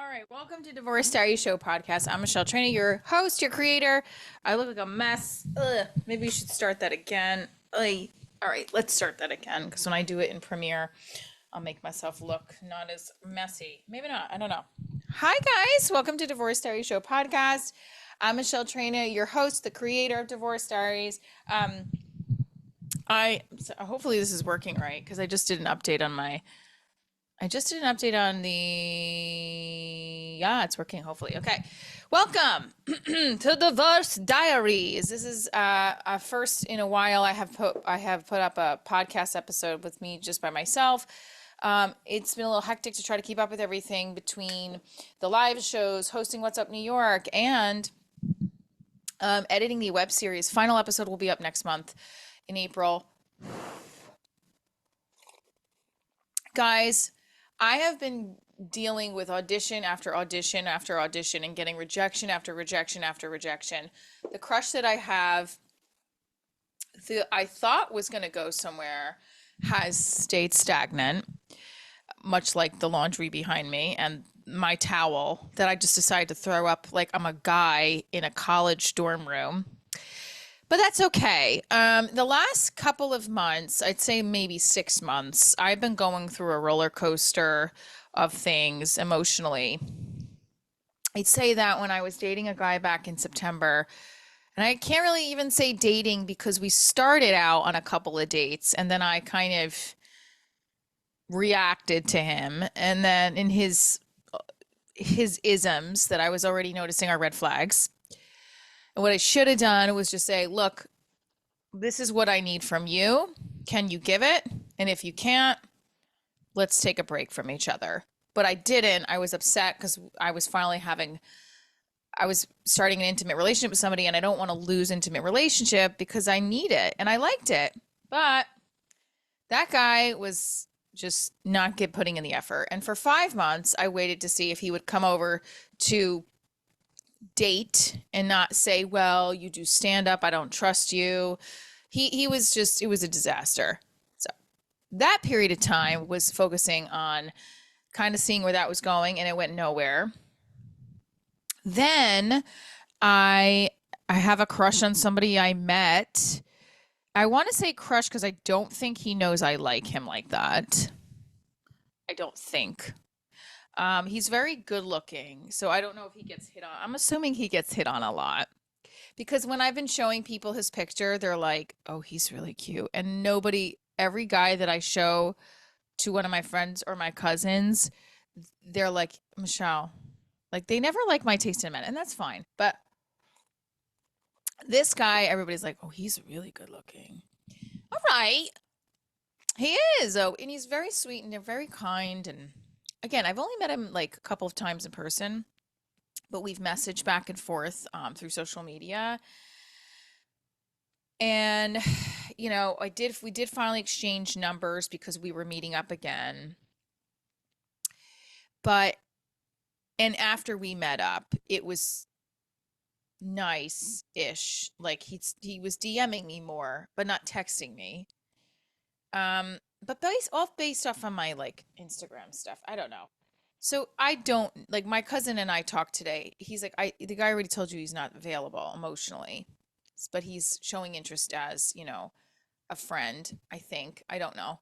All right, welcome to Divorce Diaries Show podcast. I'm Michelle Trainer, your host, your creator. I look like a mess. Ugh, maybe we should start that again. Ugh. All right, let's start that again because when I do it in Premiere, I'll make myself look not as messy. Maybe not. I don't know. Hi, guys. Welcome to Divorce Diaries Show podcast. I'm Michelle Trainer, your host, the creator of Divorce Diaries. Hopefully this is working right because I just did an update on yeah, it's working, hopefully. Okay. Welcome to Divorce Diaries. This is a first in a while. I have put up a podcast episode with me just by myself. It's been a little hectic to try to keep up with everything between the live shows, hosting What's Up New York, and editing the web series. Final episode will be up next month in April. Guys, I have been dealing with audition after audition after audition and getting rejection after rejection after rejection. The crush that I have, I thought was going to go somewhere, has stayed stagnant, much like the laundry behind me and my towel that I just decided to throw up like I'm a guy in a college dorm room. But that's okay. The last couple of months, I'd say maybe 6 months, I've been going through a roller coaster of things emotionally. I'd say that when I was dating a guy back in September, and I can't really even say dating because we started out on a couple of dates and then I kind of reacted to him. And then in his isms that I was already noticing are red flags. And what I should have done was just say, look, this is what I need from you. Can you give it? And if you can't, let's take a break from each other. But I didn't. I was upset because I was starting an intimate relationship with somebody and I don't want to lose intimate relationship because I need it and I liked it. But that guy was just not putting in the effort. And for 5 months, I waited to see if he would come over to date and not say, well, you do stand up, I don't trust you. He was just, it was a disaster. So that period of time was focusing on kind of seeing where that was going and it went nowhere. Then I have a crush on somebody I met. I want to say crush because I don't think he knows I like him like that. I don't think. He's very good looking, so I don't know if he gets hit on. I'm assuming he gets hit on a lot because when I've been showing people his picture, they're like, "Oh, he's really cute." And every guy that I show to one of my friends or my cousins, they're like, "Michelle," like they never like my taste in men, and that's fine. But this guy, everybody's like, "Oh, he's really good looking." All right, he is. Oh, and he's very sweet and they're very kind and again, I've only met him like a couple of times in person, but we've messaged back and forth through social media. And, we did finally exchange numbers because we were meeting up again. And after we met up, it was nice-ish. Like he was DMing me more, but not texting me. But based off of my like Instagram stuff. I don't know. So I don't like my cousin and I talked today. He's like, the guy already told you he's not available emotionally, but he's showing interest as, a friend, I think. I don't know.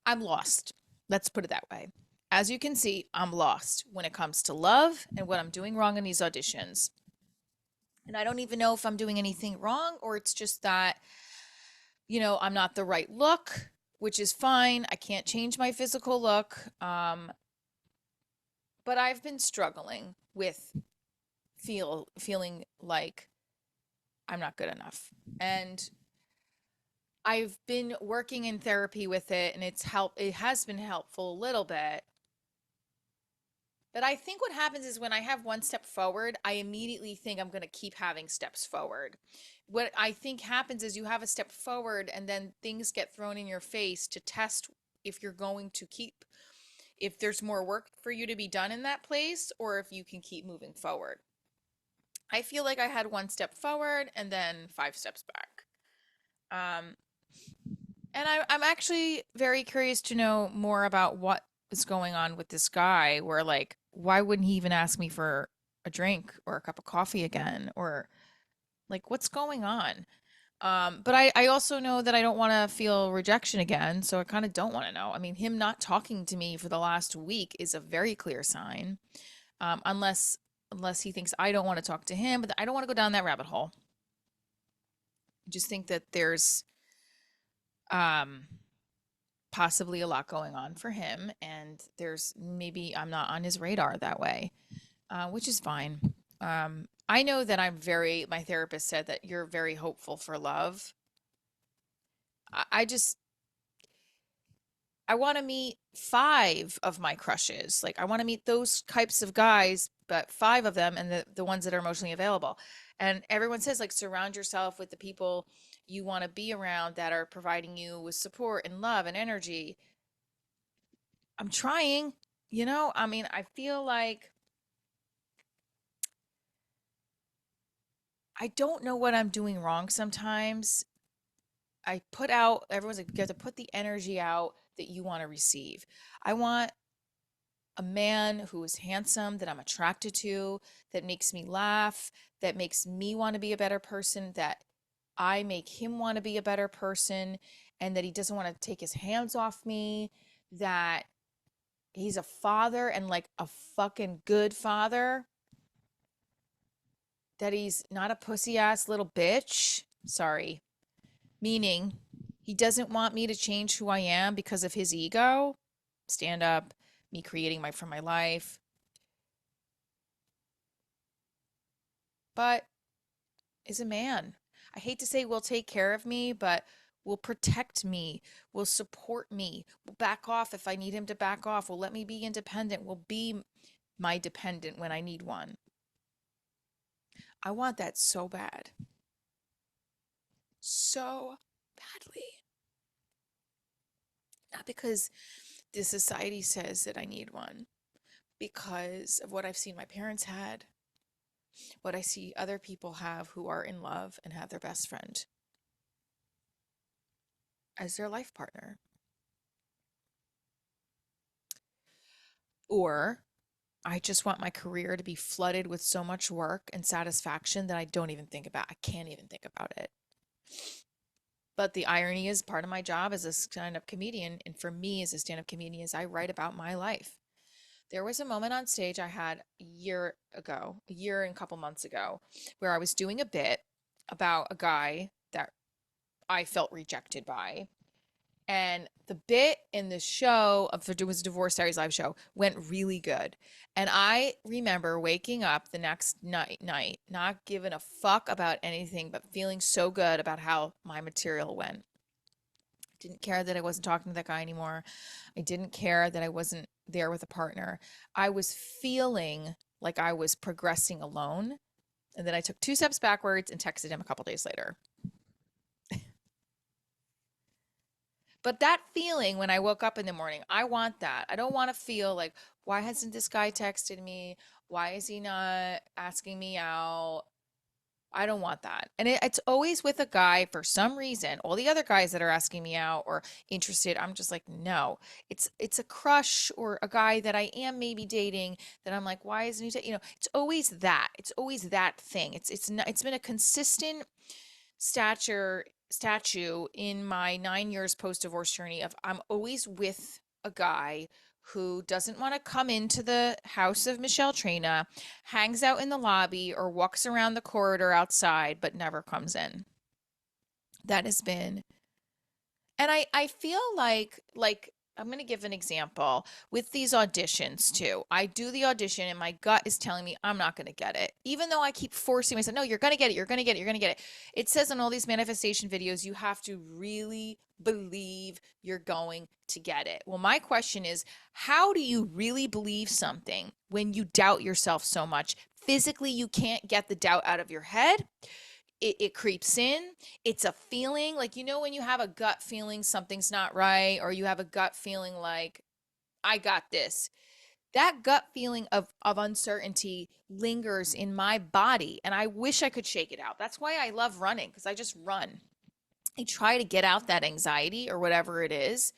I'm lost. Let's put it that way. As you can see, I'm lost when it comes to love and what I'm doing wrong in these auditions. And I don't even know if I'm doing anything wrong or it's just that, I'm not the right look, which is fine. I can't change my physical look. But I've been struggling with feeling like I'm not good enough. And I've been working in therapy with it and it has been helpful a little bit. But I think what happens is when I have one step forward, I immediately think I'm going to keep having steps forward. What I think happens is you have a step forward and then things get thrown in your face to test if you're going to if there's more work for you to be done in that place or if you can keep moving forward. I feel like I had one step forward and then 5 steps back. And I'm actually very curious to know more about what is going on with this guy where like why wouldn't he even ask me for a drink or a cup of coffee again? Or like, what's going on? But I also know that I don't want to feel rejection again, so I kind of don't want to know. I mean, him not talking to me for the last week is a very clear sign. Unless he thinks I don't want to talk to him, but I don't want to go down that rabbit hole. I just think that there's um possibly a lot going on for him, and there's maybe I'm not on his radar that way, which is fine. I know that my therapist said that you're very hopeful for love. I just I want to meet five of my crushes. Like I want to meet those types of guys, but five of them, and the ones that are emotionally available. And everyone says like surround yourself with the people you want to be around that are providing you with support and love and energy. I'm trying, I mean, I feel like I don't know what I'm doing wrong sometimes. Everyone's like, you have to put the energy out that you want to receive. I want a man who is handsome, that I'm attracted to, that makes me laugh, that makes me want to be a better person, that I make him want to be a better person, and that he doesn't want to take his hands off me, that he's a father and like a fucking good father, that he's not a pussy ass little bitch. Sorry. Meaning, he doesn't want me to change who I am because of his ego. Stand up, me creating my for my life. But is a man. I hate to say will take care of me, but will protect me, will support me, will back off if I need him to back off, will let me be independent, will be my dependent when I need one. I want that so bad. So badly. Not because the society says that I need one, because of what I've seen my parents had, what I see other people have who are in love and have their best friend as their life partner. Or I just want my career to be flooded with so much work and satisfaction that I can't even think about it. But the irony is part of my job as a stand-up comedian, and for me as a stand-up comedian, is I write about my life. There was a moment on stage I had a year and a couple months ago, where I was doing a bit about a guy that I felt rejected by. And the bit in the show of it was a Divorce Diaries live show went really good. And I remember waking up the next night, not giving a fuck about anything, but feeling so good about how my material went. Didn't care that I wasn't talking to that guy anymore. I didn't care that I wasn't there with a partner. I was feeling like I was progressing alone. And then I took two steps backwards and texted him a couple days later. But that feeling when I woke up in the morning, I want that. I don't want to feel like, why hasn't this guy texted me? Why is he not asking me out? I don't want that. And it's always with a guy for some reason. All the other guys that are asking me out or interested, I'm just like, no. It's a crush or a guy that I am maybe dating that I'm like, why isn't he? It's always that. It's always that thing. It's not. It's been a consistent statue in my 9 years post-divorce journey of I'm always with a guy who doesn't want to come into the house of Michelle Trina, hangs out in the lobby or walks around the corridor outside, but never comes in. That has been, and I feel like I'm going to give an example with these auditions too. I do the audition and my gut is telling me I'm not going to get it. Even though I keep forcing myself, no, you're going to get it. You're going to get it. You're going to get it. It says on all these manifestation videos, you have to really believe you're going to get it. Well, my question is, how do you really believe something when you doubt yourself so much? Physically, you can't get the doubt out of your head. It creeps in. It's a feeling like, when you have a gut feeling something's not right, or you have a gut feeling like, I got this. That gut feeling of uncertainty lingers in my body, and I wish I could shake it out. That's why I love running, because I just run. I try to get out that anxiety or whatever it is,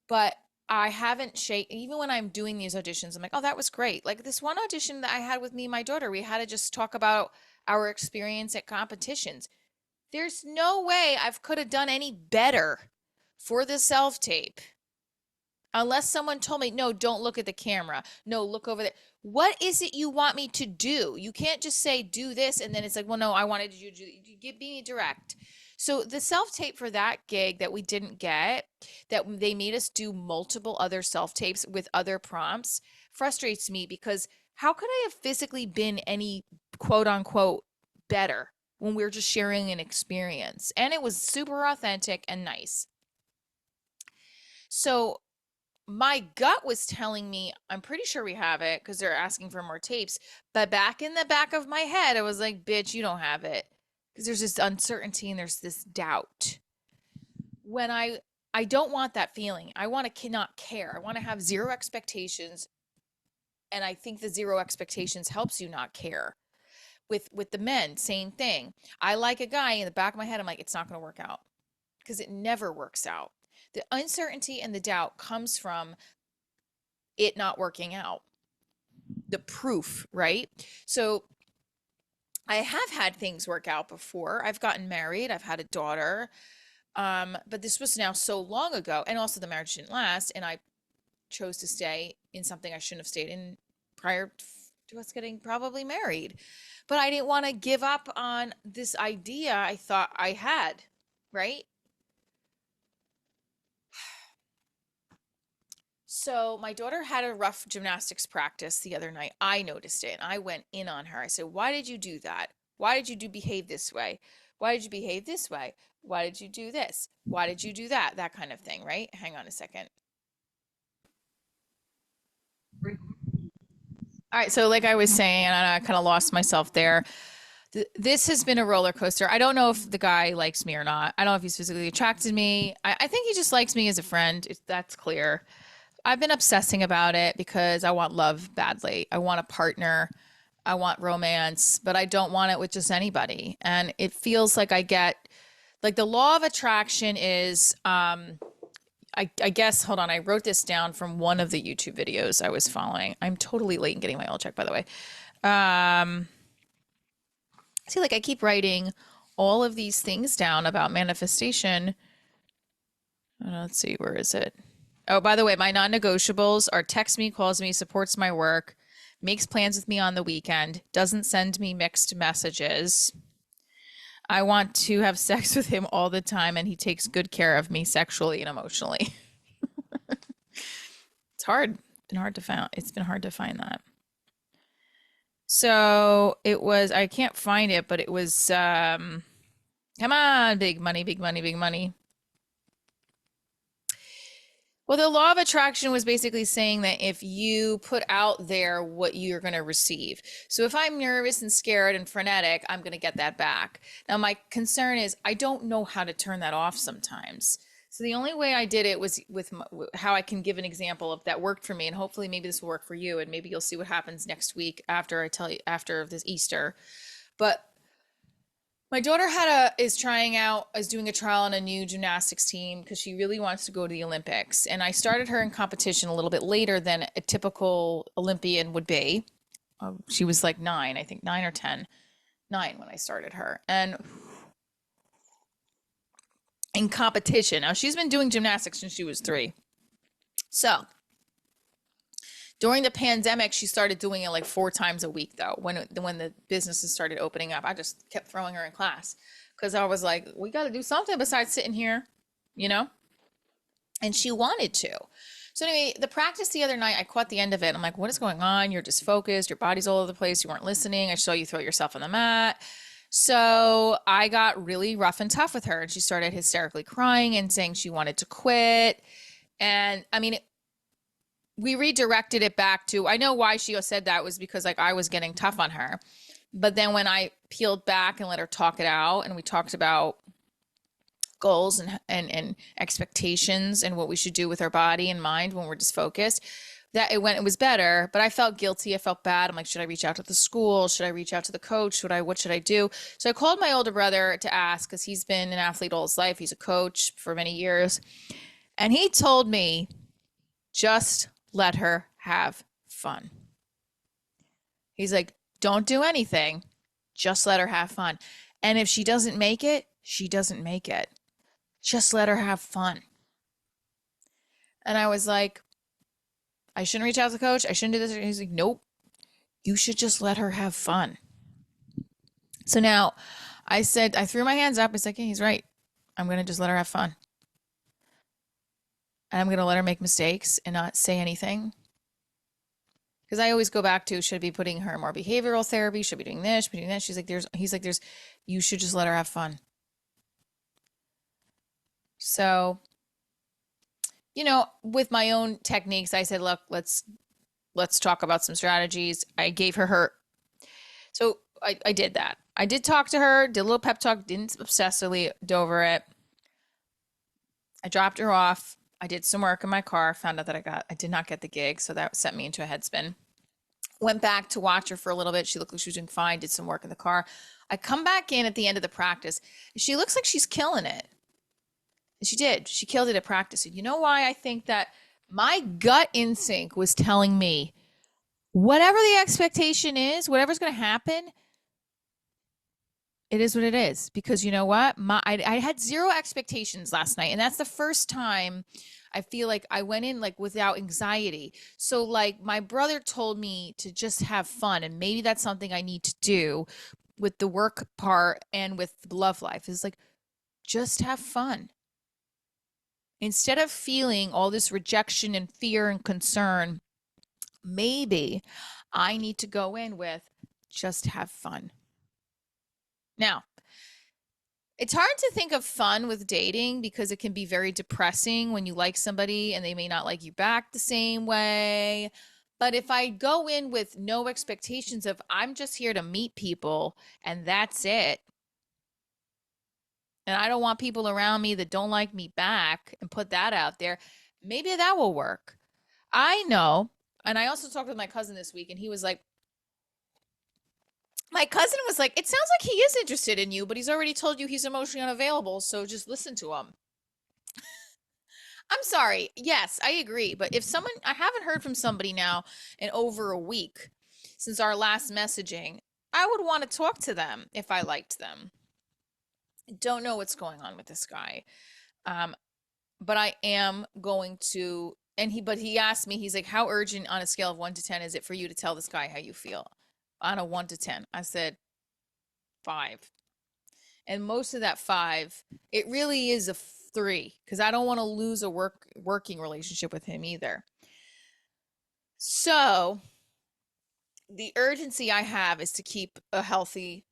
but I haven't even when I'm doing these auditions, I'm like, oh, that was great. Like this one audition that I had with me and my daughter, we had to just talk about our experience at competitions. There's no way I could have done any better for the self tape. Unless someone told me, no, don't look at the camera. No, look over there. What is it you want me to do? You can't just say, do this. And then it's like, well, no, I wanted you to give me direct. So the self tape for that gig that we didn't get, that they made us do multiple other self tapes with other prompts, frustrates me because how could I have physically been any quote unquote better when we were just sharing an experience? And it was super authentic and nice. So my gut was telling me, I'm pretty sure we have it because they're asking for more tapes. But back in the back of my head, I was like, bitch, you don't have it. Because there's this uncertainty and there's this doubt. When I don't want that feeling. I want to not care. I want to have zero expectations. And I think the zero expectations helps you not care. With the men, same thing. I like a guy in the back of my head, I'm like, it's not going to work out. Because it never works out. The uncertainty and the doubt comes from it not working out, the proof, right? So I have had things work out before. I've gotten married, I've had a daughter, but this was now so long ago, and also the marriage didn't last, and I chose to stay in something I shouldn't have stayed in prior to us getting probably married. But I didn't want to give up on this idea I thought I had, right? So my daughter had a rough gymnastics practice the other night. I noticed it and I went in on her. I said, "Why did you do that? Why did you do behave this way? Why did you behave this way? Why did you do this? Why did you do that?" That kind of thing, right? Hang on a second. All right, so like I was saying, and I kind of lost myself there. This has been a roller coaster. I don't know if the guy likes me or not. I don't know if he's physically attracted to me. I think he just likes me as a friend. That's clear. I've been obsessing about it because I want love badly. I want a partner. I want romance, but I don't want it with just anybody. And it feels like I get like the law of attraction is I guess hold on, I wrote this down from one of the YouTube videos I was following. I'm totally late in getting my oil check, by the way. Um see, like I keep writing all of these things down about manifestation. Let's see, where is it? Oh, by the way, my non-negotiables are texts me, calls me, supports my work, makes plans with me on the weekend, doesn't send me mixed messages. I want to have sex with him all the time, and he takes good care of me sexually and emotionally. It's hard. It's been hard to find. It's been hard to find that. So it was, I can't find it, but it was, come on, big money, big money, big money. Well, the law of attraction was basically saying that if you put out there what you're going to receive. So if I'm nervous and scared and frenetic, I'm going to get that back. Now, my concern is I don't know how to turn that off sometimes. So the only way I did it was with how I can give an example of that worked for me, and hopefully maybe this will work for you, and maybe you'll see what happens next week after I tell you after this Easter. But my daughter is doing a trial on a new gymnastics team because she really wants to go to the Olympics. And I started her in competition a little bit later than a typical Olympian would be. She was like 9, I think 9 or 10, 9 when I started her. And in competition, now she's been doing gymnastics since she was 3. So during the pandemic, she started doing it like 4 times a week, though. When the businesses started opening up, I just kept throwing her in class because I was like, we got to do something besides sitting here, you know? And she wanted to. So anyway, the practice the other night, I caught the end of it. I'm like, what is going on? You're disfocused. Your body's all over the place. You weren't listening. I saw you throw yourself on the mat. So I got really rough and tough with her, and she started hysterically crying and saying she wanted to quit. And I mean, we redirected it back to, I know why she said that was because like I was getting tough on her. But then when I peeled back and let her talk it out and we talked about goals and expectations and what we should do with our body and mind when we're disfocused, that it was better. But I felt guilty. I felt bad. I'm like, should I reach out to the school? Should I reach out to the coach? What should I do? So I called my older brother to ask because he's been an athlete all his life. He's a coach for many years. And he told me Just let her have fun. He's like, don't do anything. Just let her have fun. And if she doesn't make it, she doesn't make it. Just let her have fun. And I was like, I shouldn't reach out to the coach. I shouldn't do this. And he's like, nope. You should just let her have fun. So now I said, I threw my hands up. I said, okay, he's right. I'm going to just let her have fun. And I'm going to let her make mistakes and not say anything. Because I always go back to, should I be putting her in more behavioral therapy? Should I be doing this? Should I be doing that? He's like, you should just let her have fun. So, with my own techniques, I said, look, let's talk about some strategies. I gave her. So I did that. I did talk to her, did a little pep talk, didn't obsessively over it. I dropped her off. I did some work in my car, found out that I did not get the gig, so that sent me into a headspin. Went back to watch her for a little bit. She looked like she was doing fine, did some work in the car. I come back in at the end of the practice. She looks like she's killing it. And she did. She killed it at practice. And you know why I think that? My gut instinct was telling me, whatever the expectation is, whatever's going to happen, it is what it is. Because you know what? I had zero expectations last night. And that's the first time I feel like I went in like without anxiety. So like my brother told me to just have fun. And maybe that's something I need to do with the work part and with the love life, is like, just have fun. Instead of feeling all this rejection and fear and concern, maybe I need to go in with just have fun. Now, it's hard to think of fun with dating because it can be very depressing when you like somebody and they may not like you back the same way. But if I go in with no expectations of I'm just here to meet people and that's it, and I don't want people around me that don't like me back, and put that out there, maybe that will work. I know. And I also talked with my cousin this week, and he was like, my cousin was like, it sounds like he is interested in you, but he's already told you he's emotionally unavailable, so just listen to him. I'm sorry. Yes, I agree. But if I haven't heard from somebody now in over a week since our last messaging, I would want to talk to them if I liked them. I don't know what's going on with this guy. But I am going to, but he asked me, he's like, how urgent on a scale of 1 to 10 is it for you to tell this guy how you feel? On a 1 to 10. I said 5. And most of that 5, it really is a 3, because I don't want to lose a working relationship with him either. So the urgency I have is to keep a healthy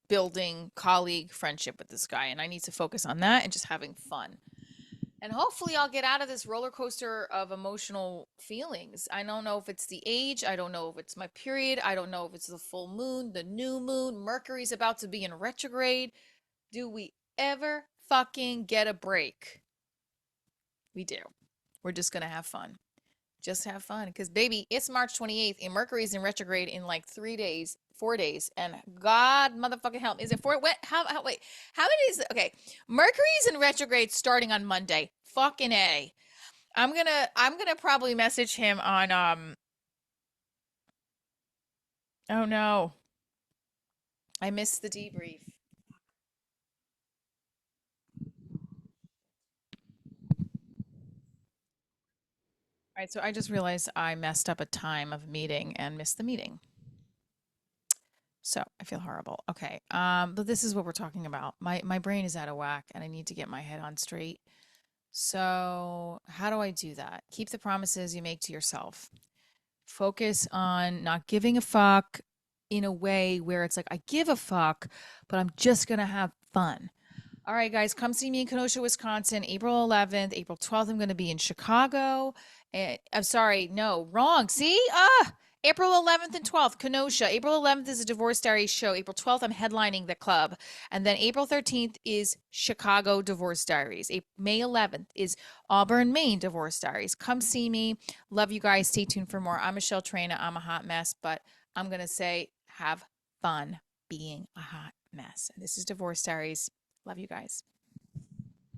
building colleague friendship with this guy. And I need to focus on that and just having fun. And hopefully I'll get out of this roller coaster of emotional feelings. I don't know if it's the age. I don't know if it's my period. I don't know if it's the full moon, the new moon. Mercury's about to be in retrograde. Do we ever fucking get a break? We do. We're just going to have fun. Just have fun. Because, baby, it's March 28th and Mercury's in retrograde in like 4 days. And God motherfucking help. Is it 4? Wait, wait. How many days? Okay. Mercury's in retrograde starting on Monday. Fucking A. I'm gonna probably message him on oh no. I missed the debrief. All right, so I just realized I messed up a time of meeting and missed the meeting. So I feel horrible. Okay. But this is what we're talking about. My brain is out of whack and I need to get my head on straight. So how do I do that? Keep the promises you make to yourself. Focus on not giving a fuck in a way where it's like, I give a fuck, but I'm just going to have fun. All right, guys, come see me in Kenosha, Wisconsin, April 11th. April 12th, I'm going to be in Chicago. I'm sorry, no, wrong. See? April 11th and 12th, Kenosha. April 11th is a Divorce Diaries show. April 12th, I'm headlining the club. And then April 13th is Chicago Divorce Diaries. May 11th is Auburn, Maine Divorce Diaries. Come see me. Love you guys. Stay tuned for more. I'm Michelle Traina. I'm a hot mess, but I'm going to say have fun being a hot mess. This is Divorce Diaries. Love you guys.